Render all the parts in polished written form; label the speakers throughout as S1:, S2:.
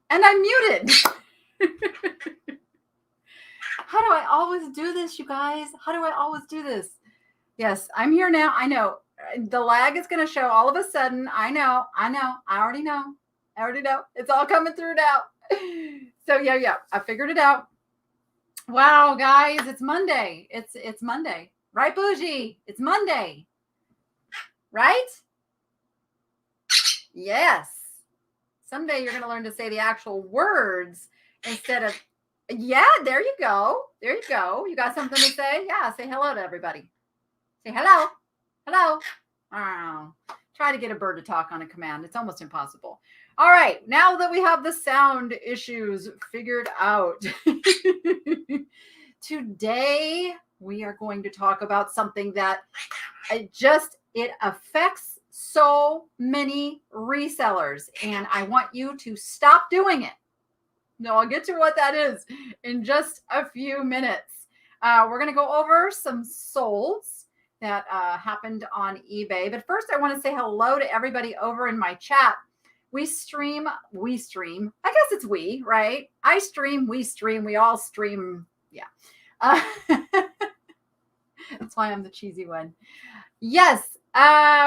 S1: And I'm muted. How do I always do this, you guys? How do I always do this? Yes, I'm here now. I know. The lag is going to show all of a sudden. I know. I already know. It's all coming through now. So yeah. I figured it out. Wow, guys, it's Monday. It's Monday. Right, Bougie? It's Monday. Right? Yes. Someday you're going to learn to say the actual words instead of, yeah, there you go. There you go. You got something to say? Yeah, say hello to everybody. Say hello. Hello. Oh, try to get a bird to talk on a command. It's almost impossible. All right. Now that we have the sound issues figured out, today we are going to talk about something that it affects so many resellers, and I want you to stop doing it. No, I'll get to what that is in just a few minutes. We're going to go over some solds that happened on eBay. But first, I want to say hello to everybody over in my chat. We stream. I guess it's we, right? I stream, we all stream. Yeah. That's why I'm the cheesy one. Yes,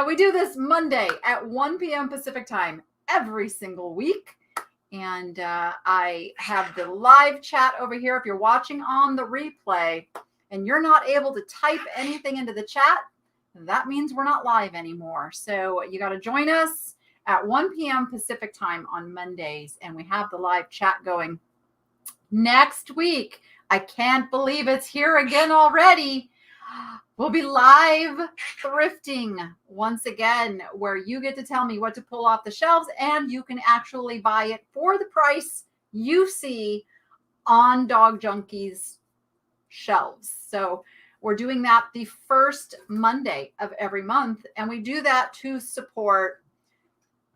S1: we do this Monday at 1 p.m. Pacific time every single week. And I have the live chat over here. If you're watching on the replay and you're not able to type anything into the chat, that means we're not live anymore. So you got to join us at 1 p.m. Pacific time on Mondays. And we have the live chat going next week. I can't believe it's here again already. We'll be live thrifting once again, where you get to tell me what to pull off the shelves and you can actually buy it for the price you see on Dog Junkie's shelves. So we're doing that the first Monday of every month. And we do that to support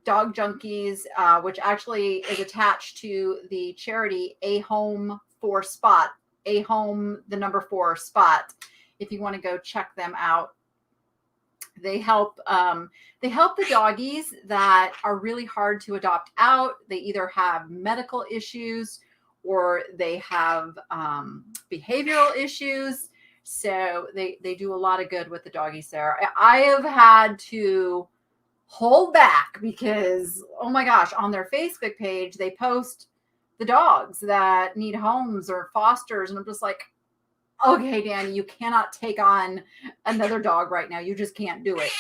S1: Dog Junkies, which actually is attached to the charity A Home 4 Spot, A Home, the number 4 Spot. If you want to go check them out, they help the doggies that are really hard to adopt out. They either have medical issues or they have behavioral issues. So they do a lot of good with the doggies there. I have had to hold back because, oh my gosh, on their Facebook page, they post the dogs that need homes or fosters. And I'm just like, okay, Danny, you cannot take on another dog right now. You just can't do it.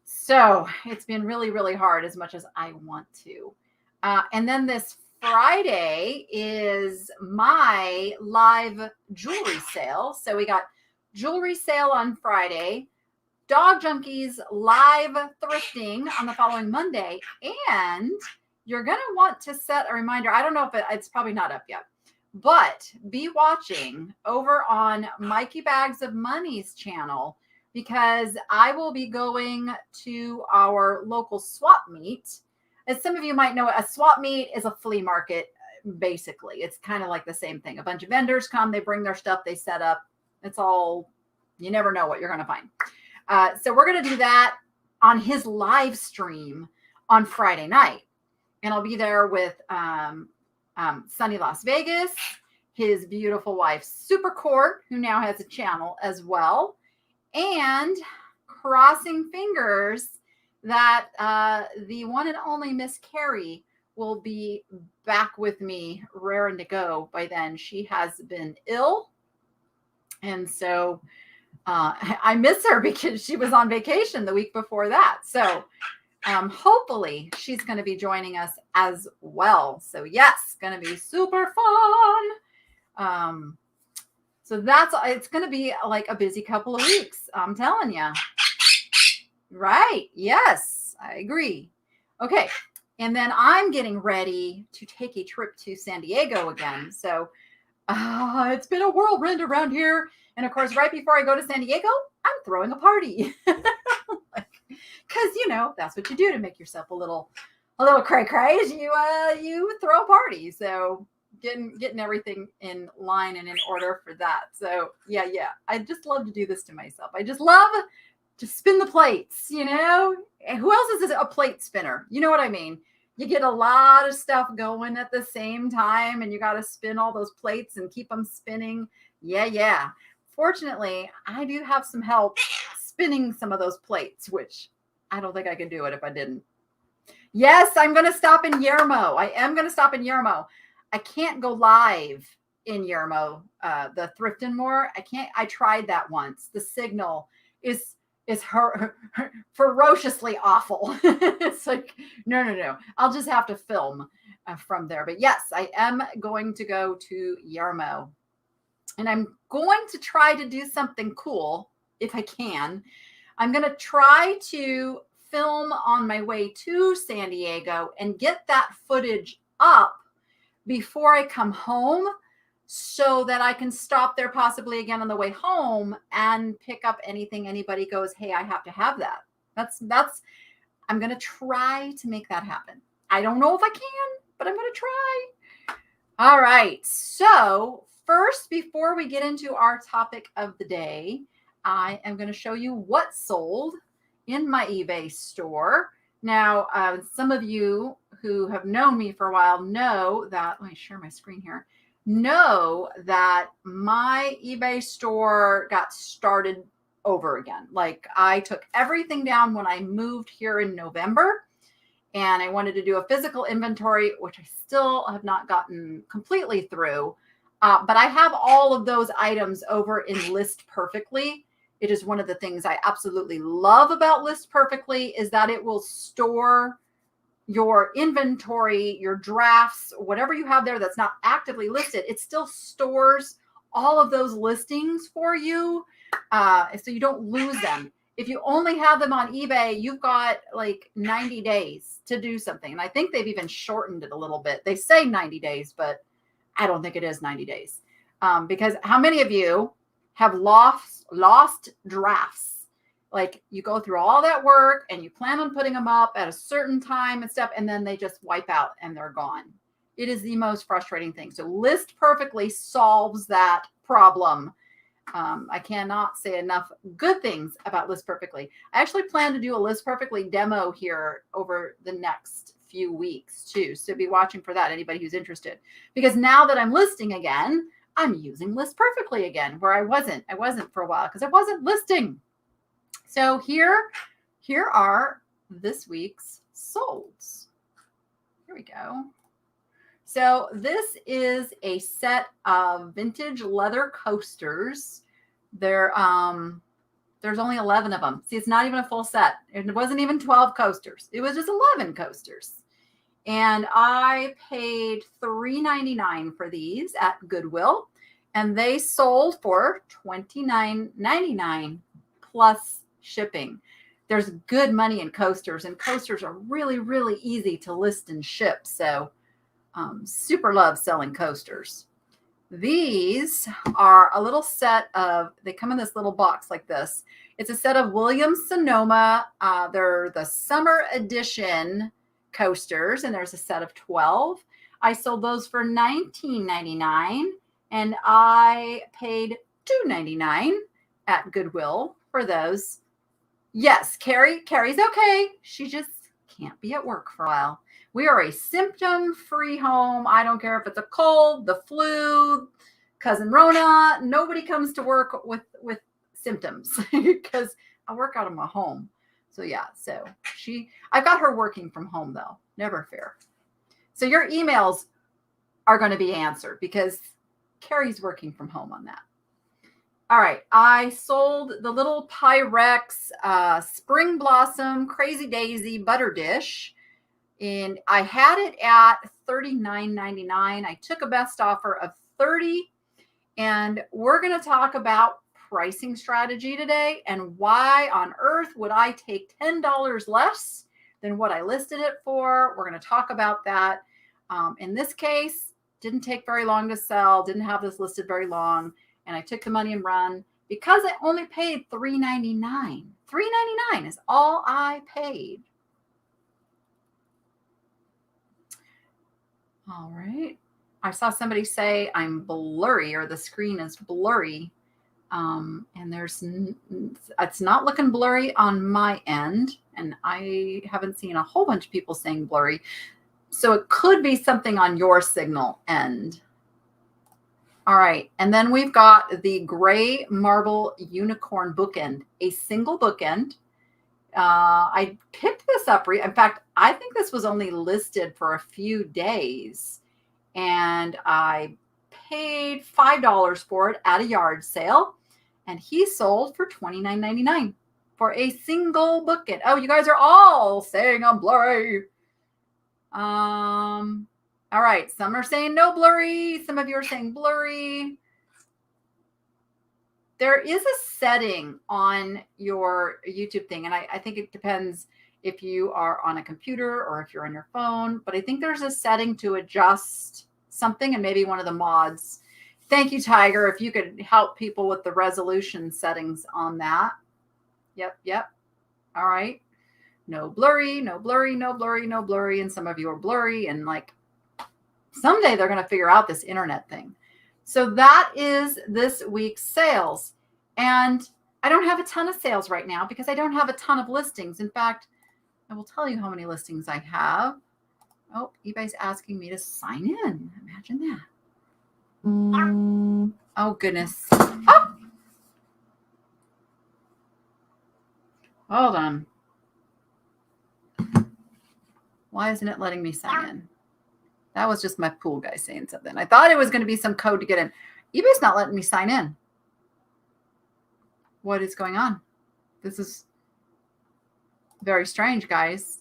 S1: So it's been really, really hard as much as I want to. And then this Friday is my live jewelry sale. So we got jewelry sale on Friday, Dog Junkies live thrifting on the following Monday. And you're going to want to set a reminder. I don't know if it's probably not up yet. But be watching over on Mikey Bags of Money's channel, because I will be going to our local swap meet. As some of you might know, a swap meet is a flea market, basically. It's kind of like the same thing. A bunch of vendors come, they bring their stuff, they set up. It's all, you never know what you're going to find. So we're going to do that on his live stream on Friday night. And I'll be there with Sunny Las Vegas, his beautiful wife, Super Court, who now has a channel as well, and crossing fingers that the one and only Miss Carrie will be back with me, raring to go by then. She has been ill, and so I miss her because she was on vacation the week before that. So hopefully she's going to be joining us as well. So yes, going to be super fun. So it's going to be like a busy couple of weeks. I'm telling you. Right. Yes, I agree. Okay. And then I'm getting ready to take a trip to San Diego again. So it's been a whirlwind around here. And of course, right before I go to San Diego, I'm throwing a party. Because, that's what you do to make yourself a little cray-cray. You throw a party. So getting everything in line and in order for that. So yeah. I just love to do this to myself. I just love to spin the plates, Who else is a plate spinner? You know what I mean? you get a lot of stuff going at the same time, and you got to spin all those plates and keep them spinning. Yeah. Fortunately, I do have some help spinning some of those plates, which I don't think I could do it if I didn't. Yes, I'm going to stop in Yermo. I am going to stop in Yermo. I can't go live in Yermo, the Thrift and More. I can't. I tried that once. The signal is ferociously awful. It's like, no. I'll just have to film from there. But yes, I am going to go to Yermo. And I'm going to try to do something cool if I can. I'm going to try to film on my way to San Diego and get that footage up before I come home so that I can stop there possibly again on the way home and pick up anything anybody goes, hey, I have to have that. I'm going to try to make that happen. I don't know if I can, but I'm going to try. All right. So first, before we get into our topic of the day, I am going to show you what sold in my eBay store. Now, some of you who have known me for a while know that, let me share my screen here, know that my eBay store got started over again. Like, I took everything down when I moved here in November, and I wanted to do a physical inventory, which I still have not gotten completely through. But I have all of those items over in List Perfectly. It is one of the things I absolutely love about List Perfectly is that it will store your inventory, your drafts, whatever you have there that's not actively listed. It still stores all of those listings for you, so you don't lose them. If you only have them on eBay, you've got like 90 days to do something. And I think they've even shortened it a little bit. They say 90 days, but I don't think it is 90 days. Because how many of you have lost drafts? Like, you go through all that work and you plan on putting them up at a certain time and stuff, and then they just wipe out and they're gone. It is the most frustrating thing. So List Perfectly solves that problem. I cannot say enough good things about List Perfectly. I actually plan to do a List Perfectly demo here over the next few weeks too. So be watching for that, anybody who's interested. Because now that I'm listing again, I'm using List Perfectly again, where I wasn't for a while because I wasn't listing. So here are this week's solds. Here we go. So this is a set of vintage leather coasters. There's only 11 of them. See, it's not even a full set. It wasn't even 12 coasters. It was just 11 coasters. And I paid $3.99 for these at Goodwill. And they sold for $29.99 plus shipping. There's good money in coasters, and coasters are really, really easy to list and ship. So super love selling coasters. These are a little set of, they come in this little box like this. It's a set of Williams-Sonoma. They're the summer edition coasters, and there's a set of 12. I sold those for $19.99, and I paid $2.99 at Goodwill for those. Yes, Carrie's okay. She just can't be at work for a while. We are a symptom-free home. I don't care if it's a cold, the flu, cousin Rona. Nobody comes to work with symptoms because I work out of my home. So yeah, I've got her working from home though. Never fear. So your emails are going to be answered because Carrie's working from home on that. All right, I sold the little Pyrex Spring Blossom Crazy Daisy Butter Dish. And I had it at $39.99. I took a best offer of $30. And we're going to talk about pricing strategy today and why on earth would I take $10 less than what I listed it for. We're going to talk about that. In this case, didn't take very long to sell, didn't have this listed very long. And I took the money and run because I only paid $3.99. $3.99 is all I paid. All right. I saw somebody say I'm blurry or the screen is blurry. And it's not looking blurry on my end. And I haven't seen a whole bunch of people saying blurry. So it could be something on your signal end. All right. And then we've got the gray marble unicorn bookend, a single bookend. I picked this up. In fact, I think this was only listed for a few days, and I paid $5 for it at a yard sale, and he sold for $29.99 for a single bookend. Oh, you guys are all saying I'm blurry. All right. Some are saying no blurry. Some of you are saying blurry. There is a setting on your YouTube thing, and I think it depends if you are on a computer or if you're on your phone, but I think there's a setting to adjust something, and maybe one of the mods. Thank you, Tiger, if you could help people with the resolution settings on that. Yep. All right. No blurry, no blurry, no blurry, no blurry, and some of you are blurry, and like someday they're going to figure out this internet thing. So that is this week's sales. And I don't have a ton of sales right now because I don't have a ton of listings. In fact, I will tell you how many listings I have. Oh, eBay's asking me to sign in. Imagine that. Oh, goodness. Oh! Hold on. Why isn't it letting me sign in? That was just my pool guy saying something. I thought it was going to be some code to get in. eBay's not letting me sign in. What is going on? This is very strange, guys.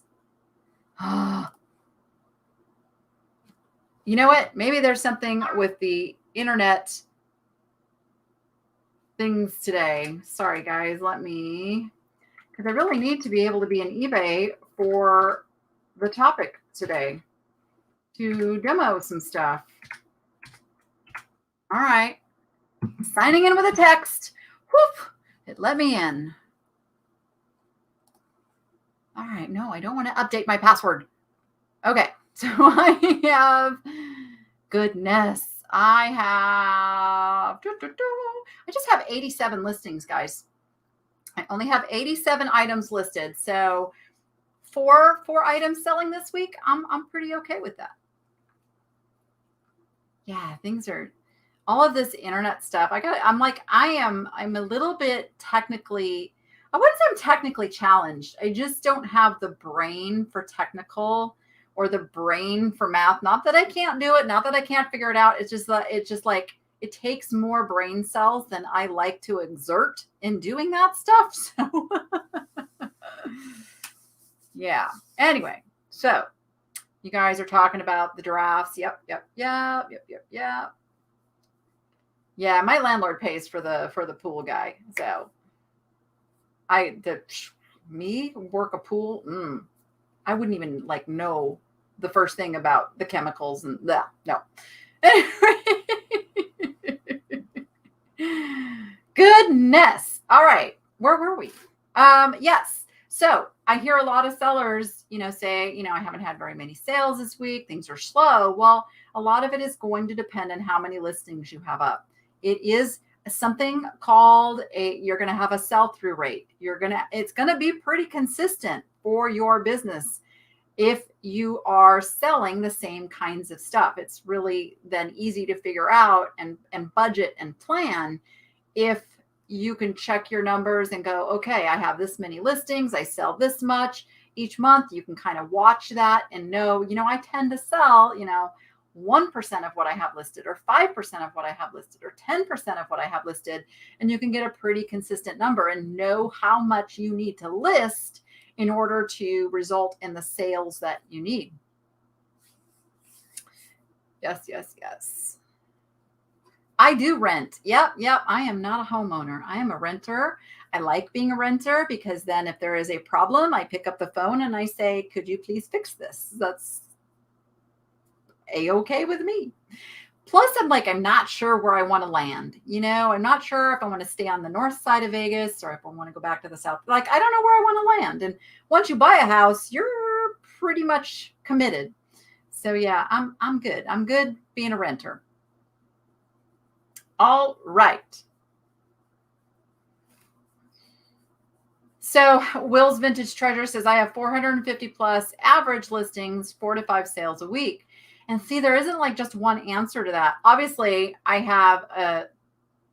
S1: You know what? Maybe there's something with the internet things today. Sorry, guys. Because I really need to be able to be in eBay for the topic today to demo some stuff. All right. Signing in with a text. Whoop. It let me in. All right. No, I don't want to update my password. Okay. So I have, goodness, I just have 87 listings, guys. I only have 87 items listed. So four items selling this week. I'm pretty okay with that. Yeah, things are, all of this internet stuff. I'm a little bit technically, I wouldn't say I'm technically challenged. I just don't have the brain for technical or the brain for math. Not that I can't do it, not that I can't figure it out. It's just like it takes more brain cells than I like to exert in doing that stuff. So yeah. Anyway, so you guys are talking about the drafts. Yep. Yeah, my landlord pays for the pool guy. So me work a pool. I wouldn't even know the first thing about the chemicals and that. No. Goodness. All right. Where were we? Yes. So I hear a lot of sellers, say, I haven't had very many sales this week. Things are slow. Well, a lot of it is going to depend on how many listings you have up. It is something called you're going to have a sell-through rate. It's going to be pretty consistent for your business if you are selling the same kinds of stuff. It's really then easy to figure out and budget and plan if you can check your numbers and go, okay, I have this many listings. I sell this much each month. You can kind of watch that and know, I tend to sell, 1% of what I have listed or 5% of what I have listed or 10% of what I have listed. And you can get a pretty consistent number and know how much you need to list in order to result in the sales that you need. Yes. I do rent. Yep. I am not a homeowner. I am a renter. I like being a renter because then if there is a problem, I pick up the phone and I say, could you please fix this? That's A-okay with me. Plus, I'm not sure where I want to land. I'm not sure if I want to stay on the north side of Vegas or if I want to go back to the south. I don't know where I want to land. And once you buy a house, you're pretty much committed. So yeah, I'm good. I'm good being a renter. All right. So Will's Vintage Treasure says, I have 450 plus average listings, 4 to 5 sales a week. And see, there isn't like just one answer to that. Obviously, I have a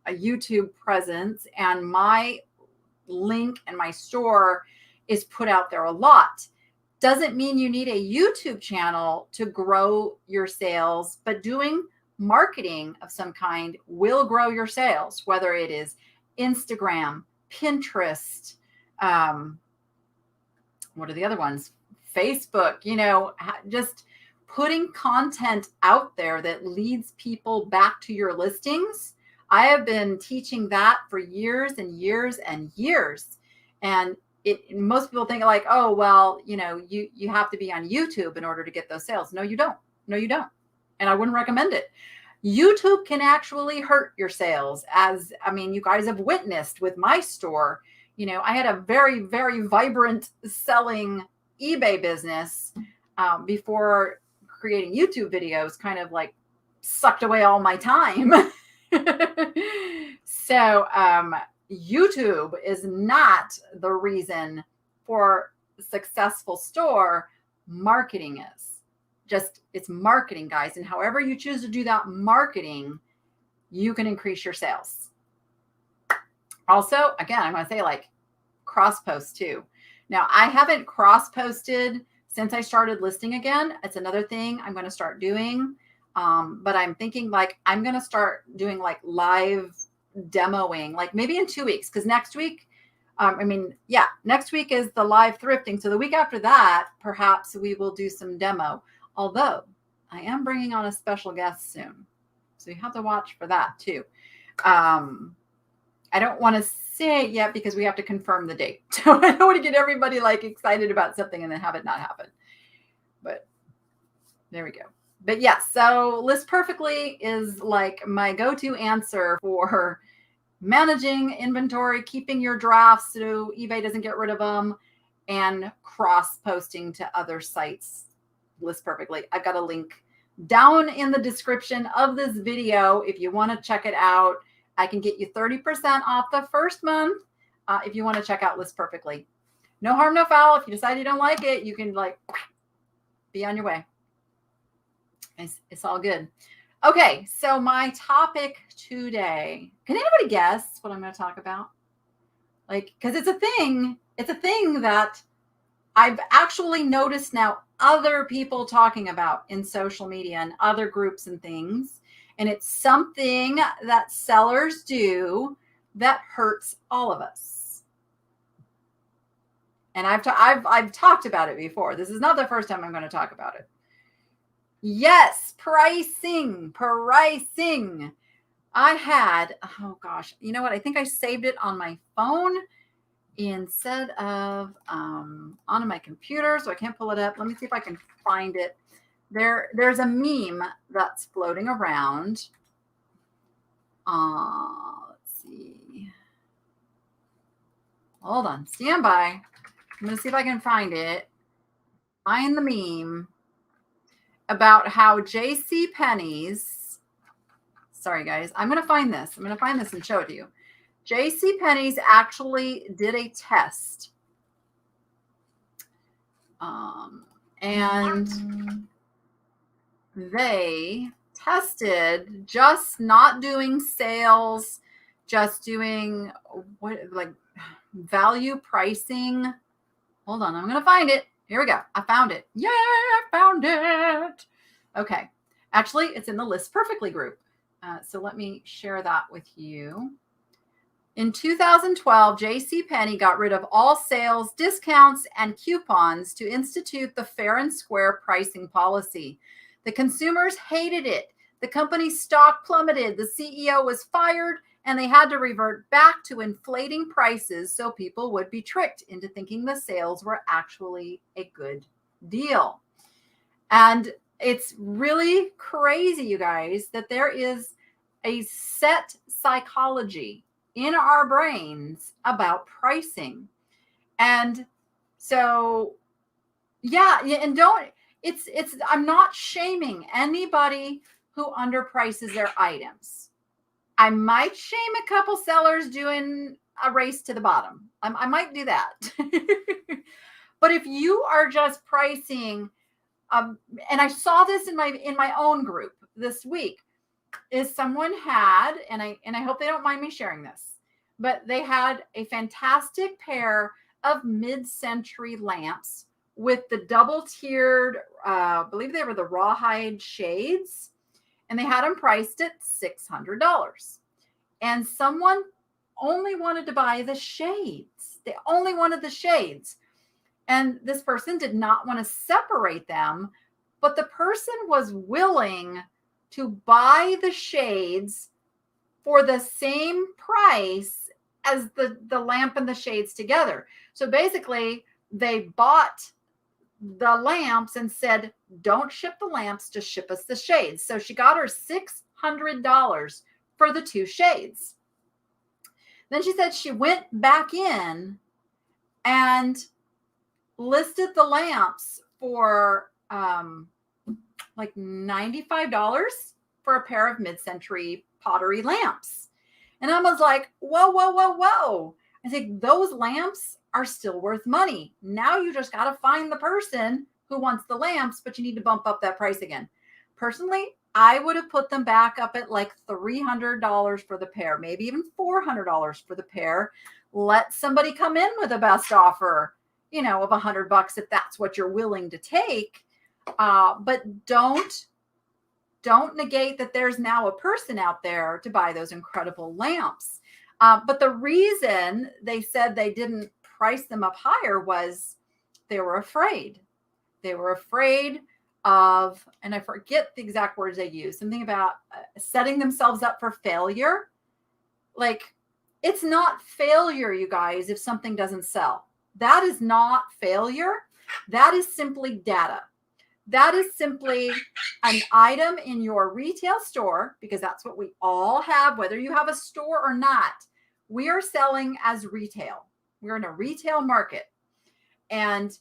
S1: YouTube presence, and my link and my store is put out there a lot. Doesn't mean you need a YouTube channel to grow your sales, but doing marketing of some kind will grow your sales, whether it is Instagram, Pinterest, what are the other ones? Facebook, just putting content out there that leads people back to your listings. I have been teaching that for years and years and years. And most people think like, oh, well, you have to be on YouTube in order to get those sales. No, you don't. No, you don't. And I wouldn't recommend it. YouTube can actually hurt your sales, you guys have witnessed with my store. I had a very, very vibrant selling eBay business before creating YouTube videos kind of like sucked away all my time. So YouTube is not the reason for a successful store. Marketing is. It's marketing, guys. And however you choose to do that marketing, you can increase your sales. Also, again, I'm going to say like cross post too. Now, I haven't cross posted since I started listing again. It's another thing I'm going to start doing. But I'm thinking like I'm going to start doing like live demoing, like maybe in 2 weeks, because next week, next week is the live thrifting. So the week after that, perhaps we will do some demo. Although I am bringing on a special guest soon. So you have to watch for that too. I don't want to say it yet because we have to confirm the date. So I don't want to get everybody like excited about something and then have it not happen. But there we go. But yes, so List Perfectly is like my go-to answer for managing inventory, keeping your drafts so eBay doesn't get rid of them, and cross-posting to other sites. List Perfectly. I've got a link down in the description of this video if you want to check it out. I can get you 30% off the first month if you want to check out List Perfectly. No harm, no foul. If you decide you don't like it, you can like be on your way. It's all good. Okay, so my topic today. Can anybody guess what I'm going to talk about? Like, because it's a thing that I've actually noticed now other people talking about in social media and other groups and things. And it's something that sellers do that hurts all of us. And I've talked about it before. This is not the first time I'm going to talk about it. Yes, pricing. I had, oh gosh, you know what? I think I saved it on my phone instead of on my computer, so I can't pull it up. Let me see if I can find it. There's a meme that's floating around. Let's see. Hold on, stand by. I'm going to see if I can find it. Find the meme about how JCPenney's, sorry guys, I'm going to find this. And show it to you. JCPenney's actually did a test. And they tested just not doing sales, just doing value pricing. Hold on, I'm going to find it. Here we go. I found it. Yay, I found it. Okay. Actually, it's in the List Perfectly group. So let me share that with you. In 2012, JCPenney got rid of all sales, discounts, and coupons to institute the fair and square pricing policy. The consumers hated it. The company's stock plummeted. The CEO was fired, and they had to revert back to inflating prices so people would be tricked into thinking the sales were actually a good deal. And it's really crazy, you guys, that there is a set psychology in our brains about pricing. And so, yeah, and I'm not shaming anybody who underprices their items. I might shame a couple sellers doing a race to the bottom. I might do that. But if you are just pricing, and I saw this in my own group this week, is someone had, and I hope they don't mind me sharing this, but they had a fantastic pair of mid-century lamps with the double-tiered, I believe they were the rawhide shades, and they had them priced at $600. And someone only wanted to buy the shades. They only wanted the shades. And this person did not want to separate them, but the person was willing to buy the shades for the same price as the lamp and the shades together. So basically, they bought the lamps and said, don't ship the lamps, just ship us the shades. So she got her $600 for the two shades. Then she said she went back in and listed the lamps for like $95 for a pair of mid-century pottery lamps. And I was like, whoa, whoa, whoa, whoa. I think those lamps are still worth money. Now you just got to find the person who wants the lamps, but you need to bump up that price again. Personally, I would have put them back up at like $300 for the pair, maybe even $400 for the pair. Let somebody come in with a best offer, of $100 if that's what you're willing to take. But don't negate that there's now a person out there to buy those incredible lamps. But the reason they said they didn't price them up higher was they were afraid. They were afraid of, and I forget the exact words they used, something about setting themselves up for failure. Like, it's not failure, you guys, if something doesn't sell. That is not failure. That is simply data. That is simply an item in your retail store, because that's what we all have, whether you have a store or not. We are selling as retail. We're in a retail market. And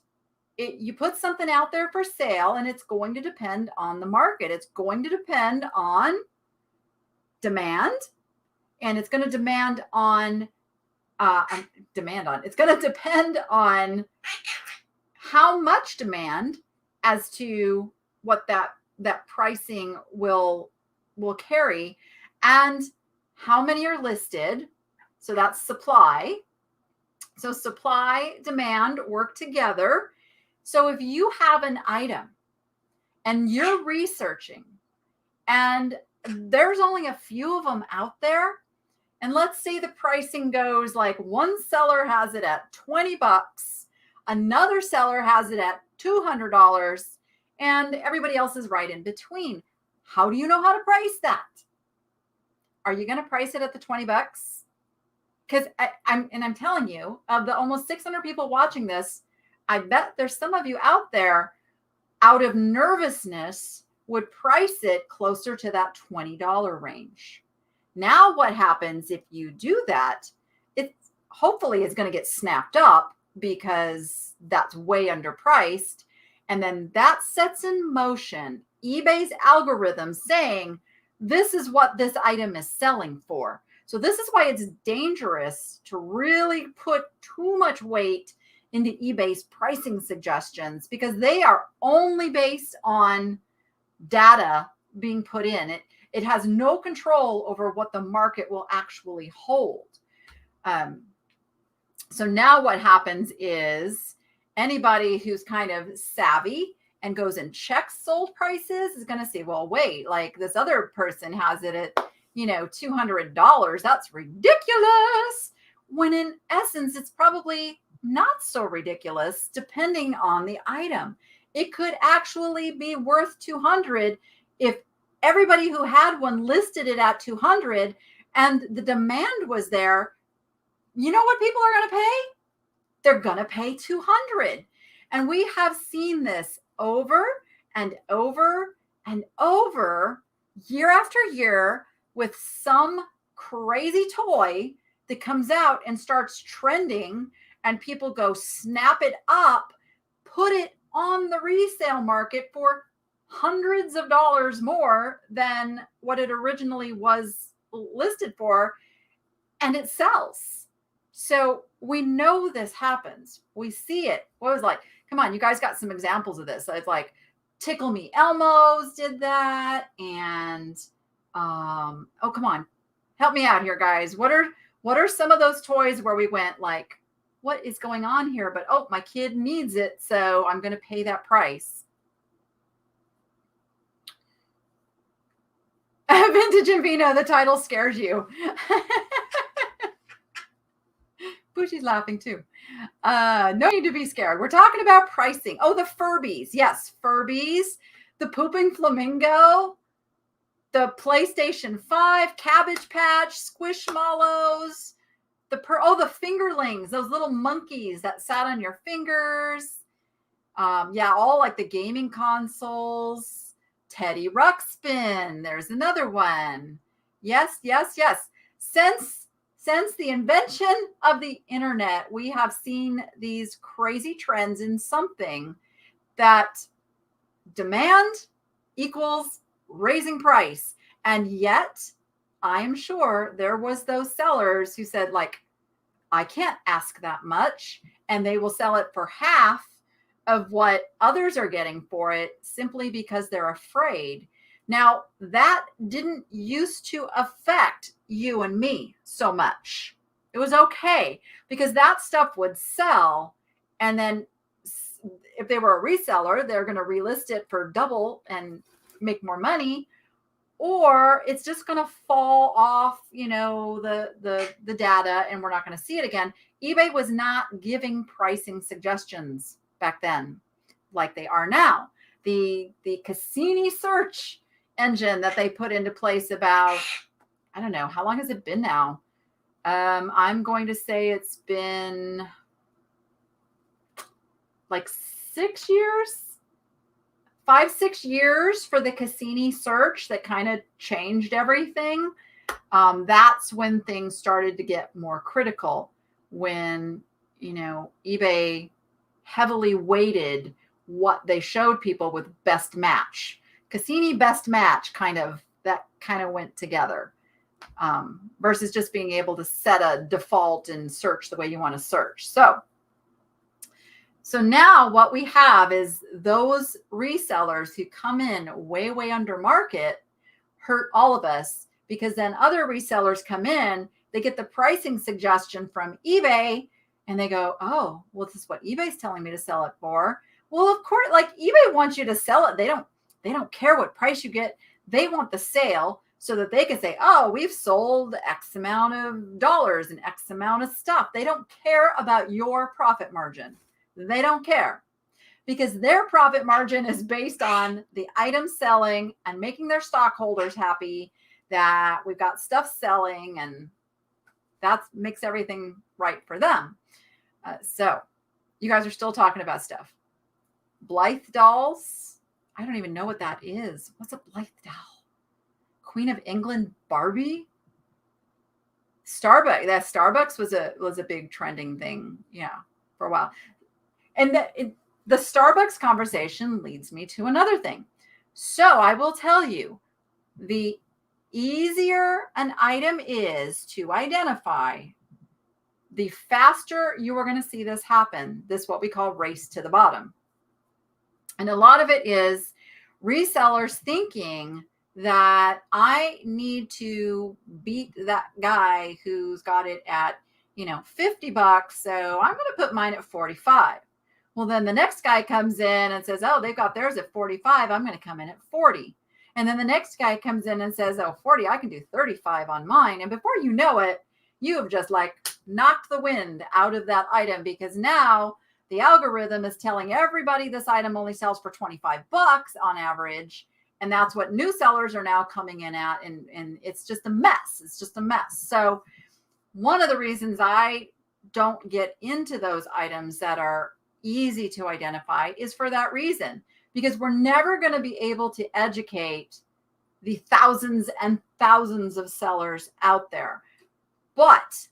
S1: you put something out there for sale, and it's going to depend on the market. It's going to depend on demand, and it's going to depend on how much demand as to what that pricing will carry, and how many are listed. So that's supply. So supply, demand work together. So if you have an item and you're researching and there's only a few of them out there, and let's say the pricing goes like one seller has it at $20, another seller has it at $200, and everybody else is right in between. How do you know how to price that? Are you going to price it at the $20? Because I'm telling you, of the almost 600 people watching this, I bet there's some of you out there, out of nervousness, would price it closer to that $20 range. Now what happens if you do that? It hopefully is going to get snapped up because that's way underpriced. And then that sets in motion eBay's algorithm saying, this is what this item is selling for. So this is why it's dangerous to really put too much weight into eBay's pricing suggestions, because they are only based on data being put in. It has no control over what the market will actually hold. So now what happens is anybody who's kind of savvy and goes and checks sold prices is going to say, well, wait, like this other person has it at, $200. That's ridiculous. When in essence, it's probably not so ridiculous depending on the item. It could actually be worth $200 if everybody who had one listed it at $200 and the demand was there. You know what people are going to pay? They're going to pay $200. And we have seen this over and over and over, year after year, with some crazy toy that comes out and starts trending, and people go snap it up, put it on the resale market for hundreds of dollars more than what it originally was listed for, and it sells. So we know this happens. We see it. What was like, come on, you guys got some examples of this. So it's like Tickle Me Elmo's did that. And oh, come on. Help me out here, guys. What are some of those toys where we went like, what is going on here? But oh, my kid needs it, so I'm going to pay that price. Vintage and Vino, the title scares you. Bushy's laughing too. No need to be scared. We're talking about pricing. Oh, the Furbies. Yes, Furbies. The Pooping Flamingo. The PlayStation 5. Cabbage Patch. Squishmallows. The fingerlings. Those little monkeys that sat on your fingers. Yeah, all like the gaming consoles. Teddy Ruxpin. There's another one. Yes, yes, yes. Since the invention of the internet, we have seen these crazy trends in something that demand equals raising price. And yet, I am sure there was those sellers who said, like, I can't ask that much. And they will sell it for half of what others are getting for it simply because they're afraid. Now, that didn't used to affect you and me so much. It was okay because that stuff would sell. And then if they were a reseller, they're going to relist it for double and make more money. Or it's just going to fall off, the data, and we're not going to see it again. eBay was not giving pricing suggestions back then like they are now. The Cassini search engine that they put into place about, I don't know, how long has it been now? I'm going to say it's been like 6 years, 5-6 years for the Cassini search that kind of changed everything. That's when things started to get more critical, when, eBay heavily weighted what they showed people with best match. Cassini best match kind of went together, versus just being able to set a default and search the way you want to search. So now what we have is those resellers who come in way, way under market hurt all of us, because then other resellers come in, they get the pricing suggestion from eBay and they go, oh, well, this is what eBay's telling me to sell it for. Well, of course, like eBay wants you to sell it. They don't care what price you get. They want the sale so that they can say, oh, we've sold X amount of dollars and X amount of stuff. They don't care about your profit margin. They don't care, because their profit margin is based on the item selling and making their stockholders happy that we've got stuff selling, and that makes everything right for them. So you guys are still talking about stuff. Blythe dolls. I don't even know what that is. What's a Blythe doll? Queen of England Barbie? Starbucks was a big trending thing, for a while. And the Starbucks conversation leads me to another thing. So I will tell you, the easier an item is to identify, the faster you are going to see this happen. This what we call race to the bottom. And a lot of it is resellers thinking that I need to beat that guy who's got it at, $50. So I'm going to put mine at 45. Well, then the next guy comes in and says, oh, they've got theirs at 45. I'm going to come in at 40. And then the next guy comes in and says, oh, 40, I can do 35 on mine. And before you know it, you have just like knocked the wind out of that item, because now the algorithm is telling everybody this item only sells for $25 on average. And that's what new sellers are now coming in at. And it's just a mess. It's just a mess. So one of the reasons I don't get into those items that are easy to identify is for that reason, because we're never going to be able to educate the thousands and thousands of sellers out there. But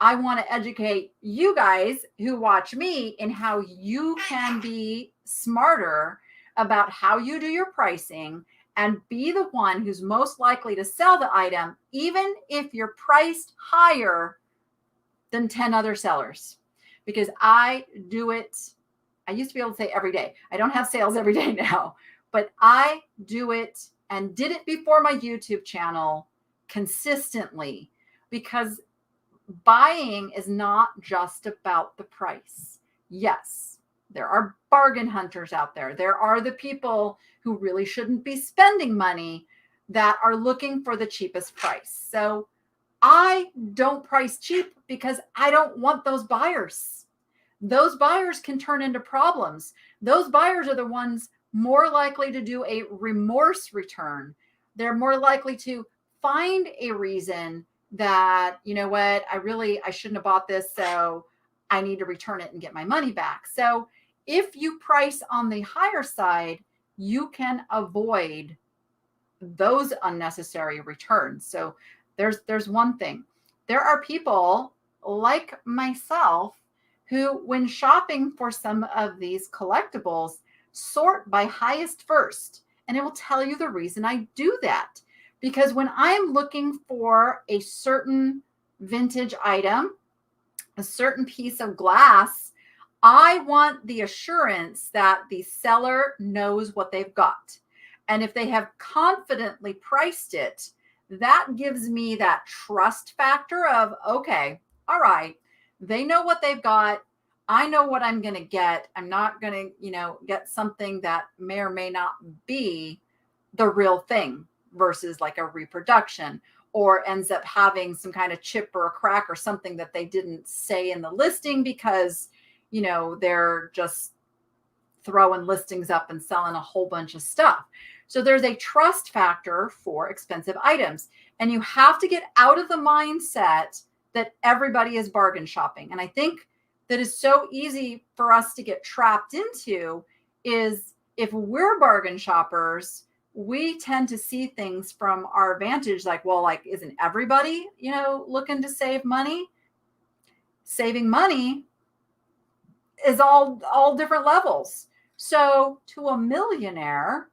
S1: I want to educate you guys who watch me in how you can be smarter about how you do your pricing and be the one who's most likely to sell the item, even if you're priced higher than 10 other sellers, because I do it. I used to be able to say every day. I don't have sales every day now, but I do it and did it before my YouTube channel consistently, because buying is not just about the price. Yes, there are bargain hunters out there. There are the people who really shouldn't be spending money that are looking for the cheapest price. So I don't price cheap because I don't want those buyers. Those buyers can turn into problems. Those buyers are the ones more likely to do a remorse return. They're more likely to find a reason that, you know what, I shouldn't have bought this, so I need to return it and get my money back. So if you price on the higher side, you can avoid those unnecessary returns. So there's one thing. There are people like myself who, when shopping for some of these collectibles, sort by highest first. And it will tell you the reason I do that. Because when I'm looking for a certain vintage item, a certain piece of glass, I want the assurance that the seller knows what they've got. And if they have confidently priced it, that gives me that trust factor of, okay, all right, they know what they've got. I know what I'm going to get. I'm not going to, get something that may or may not be the real thing versus like a reproduction, or ends up having some kind of chip or a crack or something that they didn't say in the listing because, they're just throwing listings up and selling a whole bunch of stuff. So there's a trust factor for expensive items, and you have to get out of the mindset that everybody is bargain shopping. And I think that is so easy for us to get trapped into is, if we're bargain shoppers, we tend to see things from our vantage, like, well, like, isn't everybody, looking to save money? Saving money is all different levels. So to a millionaire,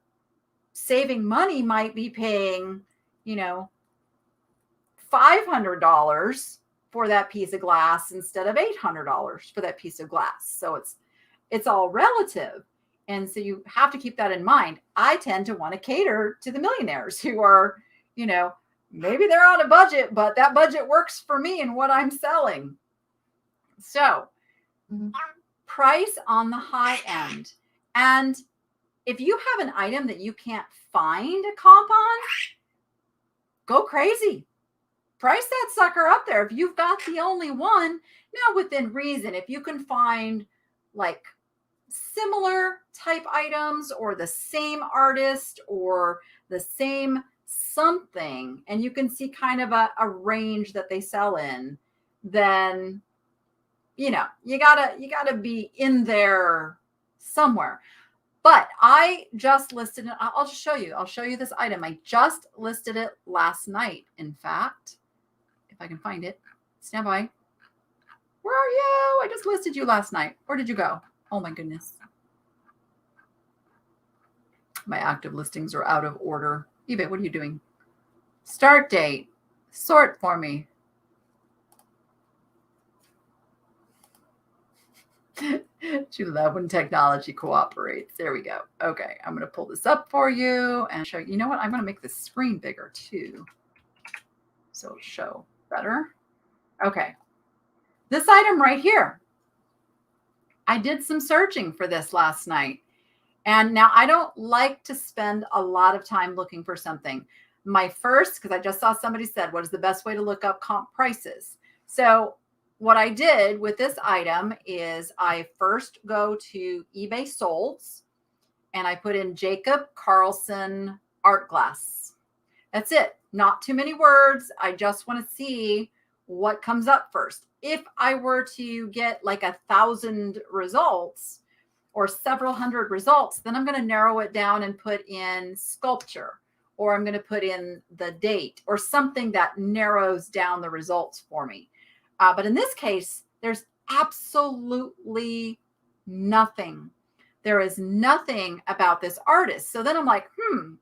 S1: saving money might be paying, $500 for that piece of glass instead of $800 for that piece of glass. So it's all relative. And so you have to keep that in mind. I tend to want to cater to the millionaires who are, maybe they're on a budget, but that budget works for me and what I'm selling. So price on the high end. And if you have an item that you can't find a comp on, go crazy. Price that sucker up there. If you've got the only one, now within reason, if you can find like similar type items or the same artist or the same something, and you can see kind of a range that they sell in, then you gotta be in there somewhere. But I just listed it. I'll just show you. I'll show you this item. I just listed it last night. In fact, if I can find it, stand by. Where are you? I just listed you last night. Where did you go? Oh my goodness. My active listings are out of order. eBay, what are you doing? Start date. Sort for me. You love when technology cooperates. There we go. Okay, I'm going to pull this up for you and show you. You know what? I'm going to make this screen bigger too, so it'll show better. Okay, this item right here. I did some searching for this last night. And now I don't like to spend a lot of time looking for something. My first, because I just saw somebody said, what is the best way to look up comp prices? So what I did with this item is I first go to eBay Solds and I put in Jacob Carlson art glass. That's it. Not too many words. I just want to see what comes up first. If I were to get like 1,000 results or several hundred results, then I'm going to narrow it down and put in sculpture, or I'm going to put in the date or something that narrows down the results for me. But in this case, there's absolutely nothing. There is nothing about this artist. So then I'm like, who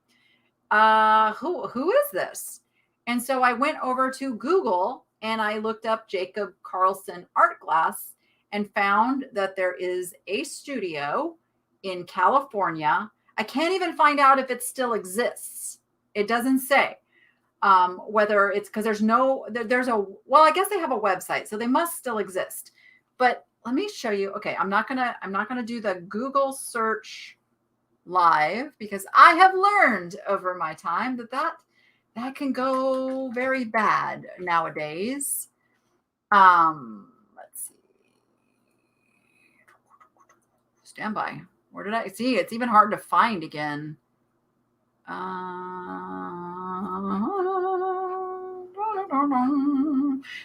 S1: is this? And so I went over to Google and I looked up Jacob Carlson art glass and found that there is a studio in California. I can't even find out if it still exists. It doesn't say whether it's because there's well, I guess they have a website, so they must still exist. But let me show you. Okay, I'm not gonna do the Google search live because I have learned over my time that can go very bad nowadays. Let's see. Stand by. Where did I see? It's even hard to find again.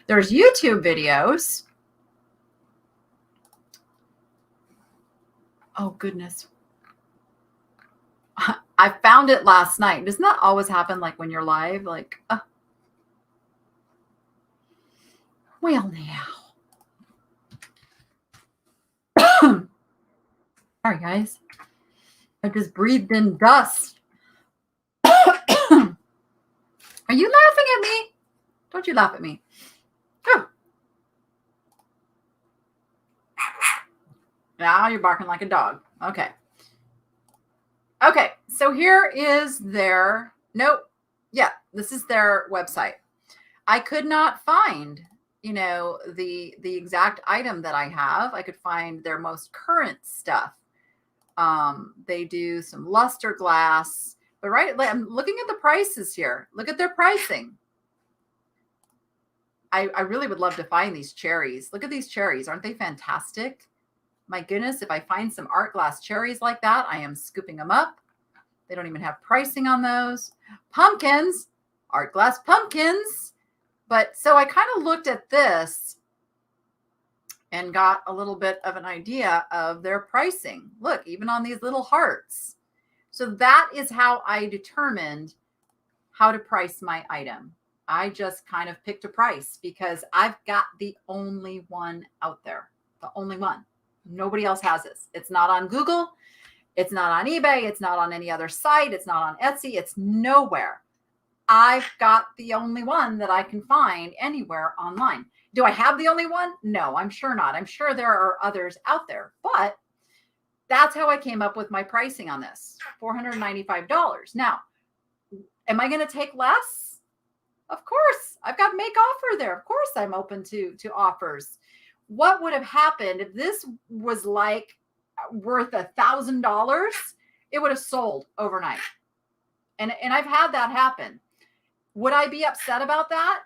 S1: There's YouTube videos. Oh, goodness. I found it last night. Doesn't that always happen like when you're live? Like, well, now. Sorry, guys. I just breathed in dust. Are you laughing at me? Don't you laugh at me. Oh. Now you're barking like a dog. Okay. Okay, so here is their, this is their website. I could not find, the exact item that I have. I could find their most current stuff. They do some luster glass, but I'm looking at the prices here. Look at their pricing. I really would love to find these cherries. Look at these cherries. Aren't they fantastic? My goodness, if I find some art glass cherries like that, I am scooping them up. They don't even have pricing on those. Pumpkins, art glass pumpkins. But so I kind of looked at this and got a little bit of an idea of their pricing. Look, even on these little hearts. So that is how I determined how to price my item. I just kind of picked a price because I've got the only one out there, the only one. Nobody else has this. It's not on Google. It's not on eBay. It's not on any other site. It's not on Etsy. It's nowhere. I've got the only one that I can find anywhere online. Do I have the only one? No, I'm sure not. I'm sure there are others out there, but that's how I came up with my pricing on this, $495. Now, am I going to take less? Of course. I've got make offer there. Of course, I'm open to offers. What would have happened if this was like worth $1,000? It would have sold overnight. And I've had that happen. Would I be upset about that?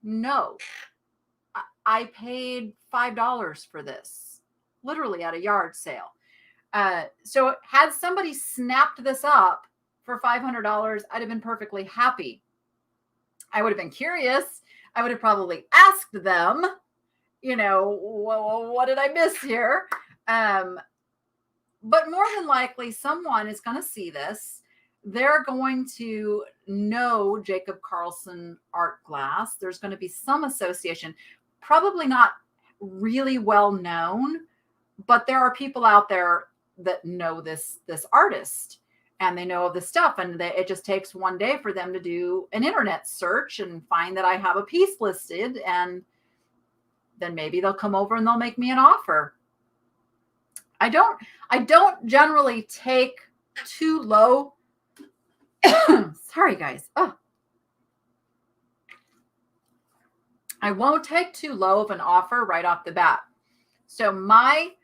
S1: No. I paid $5 for this, literally at a yard sale. So had somebody snapped this up for $500, I'd have been perfectly happy. I would have been curious. I would have probably asked them, what did I miss here? But more than likely, someone is going to see this. They're going to know Jacob Carlson art glass. There's going to be some association, probably not really well known, but there are people out there that know this artist and they know of the stuff. And it just takes one day for them to do an internet search and find that I have a piece listed, and then maybe they'll come over and they'll make me an offer. I don't generally take too low. Sorry, guys. Oh. I won't take too low of an offer right off the bat. So my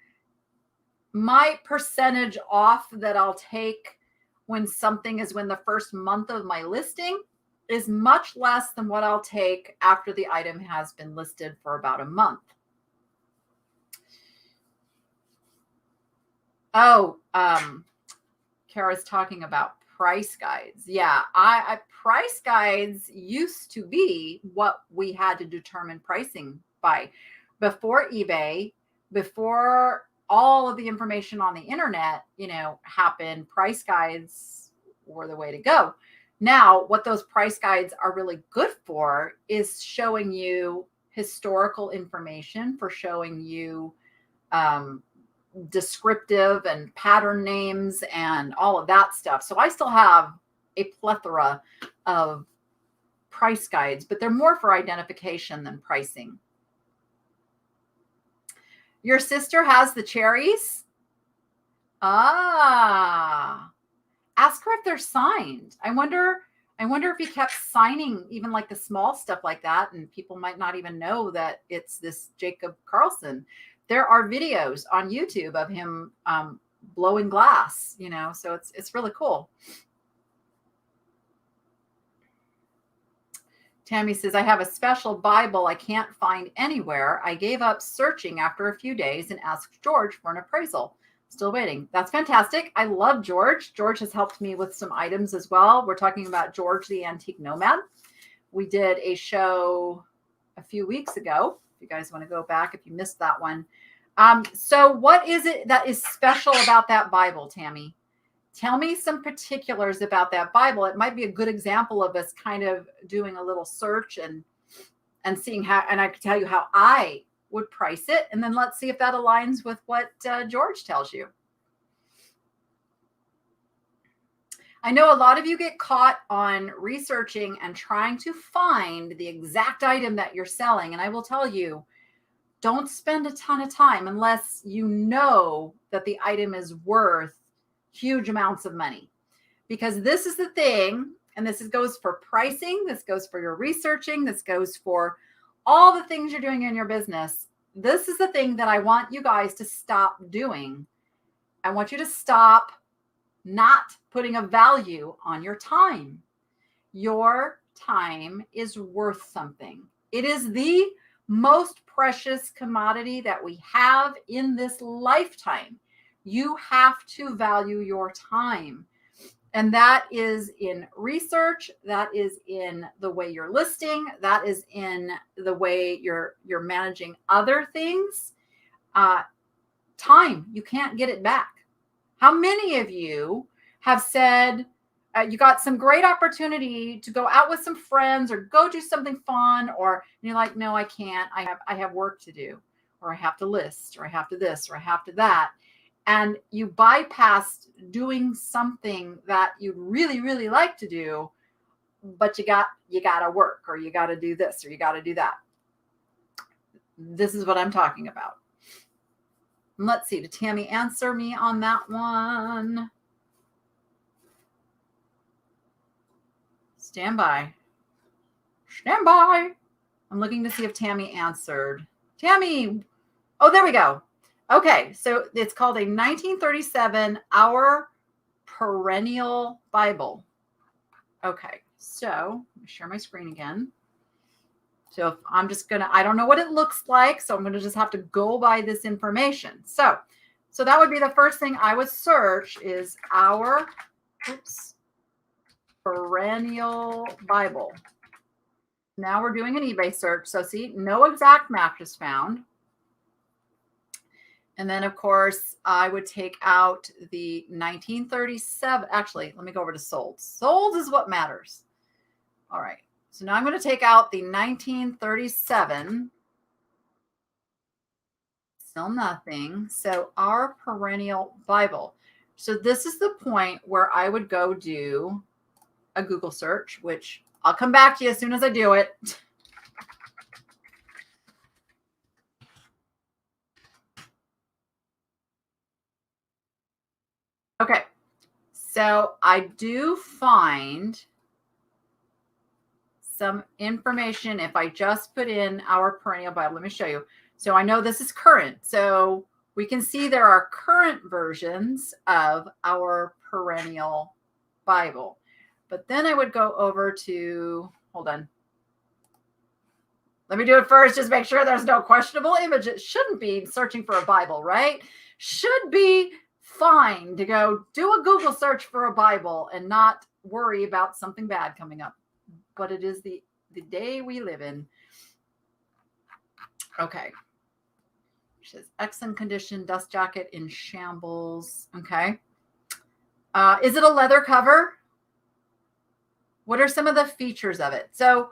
S1: percentage off that I'll take when the first month of my listing is much less than what I'll take after the item has been listed for about a month. Oh, Kara's talking about price guides. Yeah, I price guides used to be what we had to determine pricing by. Before eBay, before all of the information on the internet, happened, price guides were the way to go. Now, what those price guides are really good for is showing you historical information, for showing you descriptive and pattern names and all of that stuff. So I still have a plethora of price guides, but they're more for identification than pricing. Your sister has the cherries? Ah, ask her if they're signed. I wonder if he kept signing even like the small stuff like that, and people might not even know that it's this Jacob Carlson. There are videos on YouTube of him blowing glass, so it's really cool. Tammy says, I have a special Bible I can't find anywhere. I gave up searching after a few days and asked George for an appraisal. Still waiting. That's fantastic. I love George. George has helped me with some items as well. We're talking about George the Antique Nomad. We did a show a few weeks ago. If you guys want to go back, if you missed that one. So what is it that is special about that Bible, Tammy? Tell me some particulars about that Bible. It might be a good example of us kind of doing a little search and seeing how, and I can tell you how I would price it. And then let's see if that aligns with what George tells you. I know a lot of you get caught on researching and trying to find the exact item that you're selling. And I will tell you, don't spend a ton of time unless you know that the item is worth huge amounts of money, because this is the thing. And this goes for pricing. This goes for your researching. This goes for all the things you're doing in your business. This is the thing that I want you guys to stop doing. I want you to stop not putting a value on your time. Your time is worth something. It is the most precious commodity that we have in this lifetime. You have to value your time. And that is in research. That is in the way you're listing. That is in the way you're managing other things. Time, you can't get it back. How many of you have said you got some great opportunity to go out with some friends or go do something fun, or you're like, no, I can't. I have work to do, or I have to list, or I have to this, or I have to that. And you bypassed doing something that you'd really, really like to do, but you got to work, or you got to do this, or you got to do that. This is what I'm talking about. And let's see, did Tammy answer me on that one? Stand by. Stand by. I'm looking to see if Tammy answered. Tammy. Oh, there we go. Okay, so it's called a 1937 Our Perennial Bible. Okay, so let me share my screen again. So if I'm just going to, I don't know what it looks like, so I'm going to just have to go by this information. So that would be the first thing I would search is Our Perennial Bible. Now we're doing an eBay search. So see, no exact match is found. And then, of course, I would take out the 1937. Actually, let me go over to sold. Sold is what matters. All right. So now I'm going to take out the 1937. Still nothing. So Our Perennial Bible. So this is the point where I would go do a Google search, which I'll come back to you as soon as I do it. Okay, so I do find some information if I just put in Our Perennial Bible. Let me show you. So I know this is current. So we can see there are current versions of Our Perennial Bible. But then I would go over to, hold on. Let me do it first. Just make sure there's no questionable images. Shouldn't be searching for a Bible, right? Should be fine to go do a Google search for a Bible and not worry about something bad coming up. But it is the day we live in. Okay. It says excellent condition, dust jacket in shambles. Okay. Is it a leather cover? What are some of the features of it? So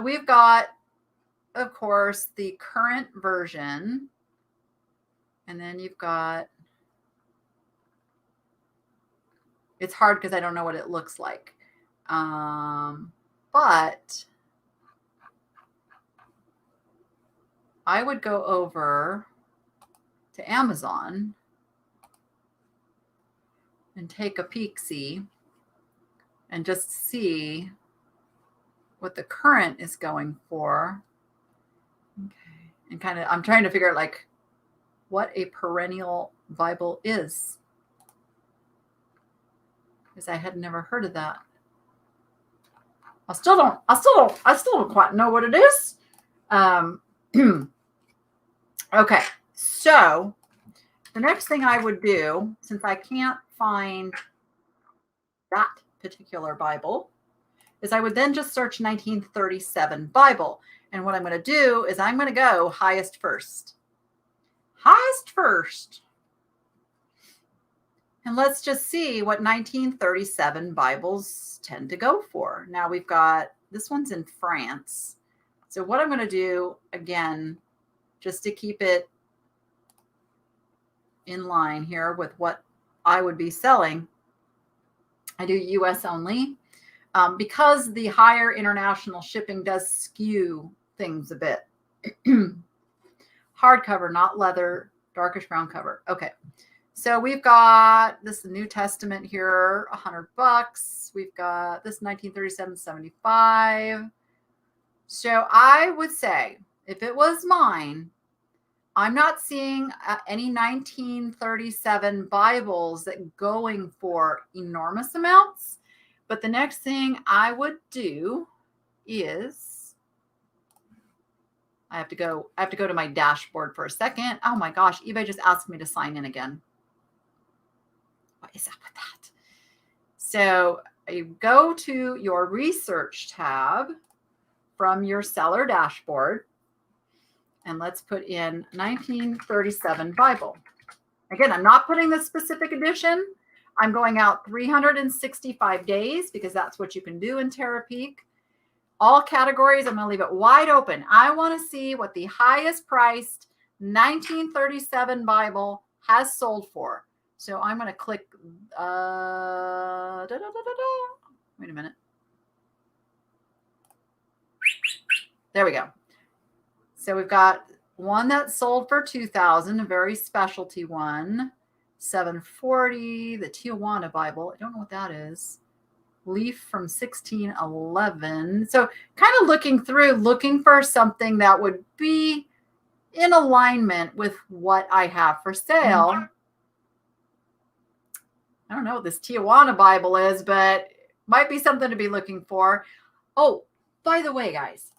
S1: we've got, of course, the current version. And then you've got, it's hard because I don't know what it looks like. But I would go over to Amazon and take a peek-see and just see what the current is going for. Okay. And kind of, I'm trying to figure out like what a perennial Bible is, because I had never heard of that. I still don't quite know what it is. Okay, so the next thing I would do, since I can't find that particular Bible, is I would then just search 1937 Bible. And what I'm going to do is I'm going to go highest first. Highest first. And let's just see what 1937 Bibles tend to go for. Now we've got, this one's in France. So what I'm going to do, again, just to keep it in line here with what I would be selling, I do US only, because the higher international shipping does skew things a bit. Hardcover, not leather, darkish brown cover. Okay. So we've got this New Testament here, $100. We've got this 1937, $75. So I would say, if it was mine, I'm not seeing any 1937 Bibles that going for enormous amounts. But the next thing I would do is I have to go to my dashboard for a second. Oh my gosh, eBay just asked me to sign in again. What is up with that? So you go to your research tab from your seller dashboard, and let's put in 1937 Bible. Again, I'm not putting the specific edition. I'm going out 365 days because that's what you can do in Terapeak. All categories, I'm going to leave it wide open. I want to see what the highest priced 1937 Bible has sold for. So I'm going to click, wait a minute. There we go. So we've got one that sold for $2,000, a very specialty one, $740, the Tijuana Bible. I don't know what that is. Leaf from 1611. So kind of looking for something that would be in alignment with what I have for sale. I don't know what this Tijuana Bible is, but might be something to be looking for. Oh, by the way, guys,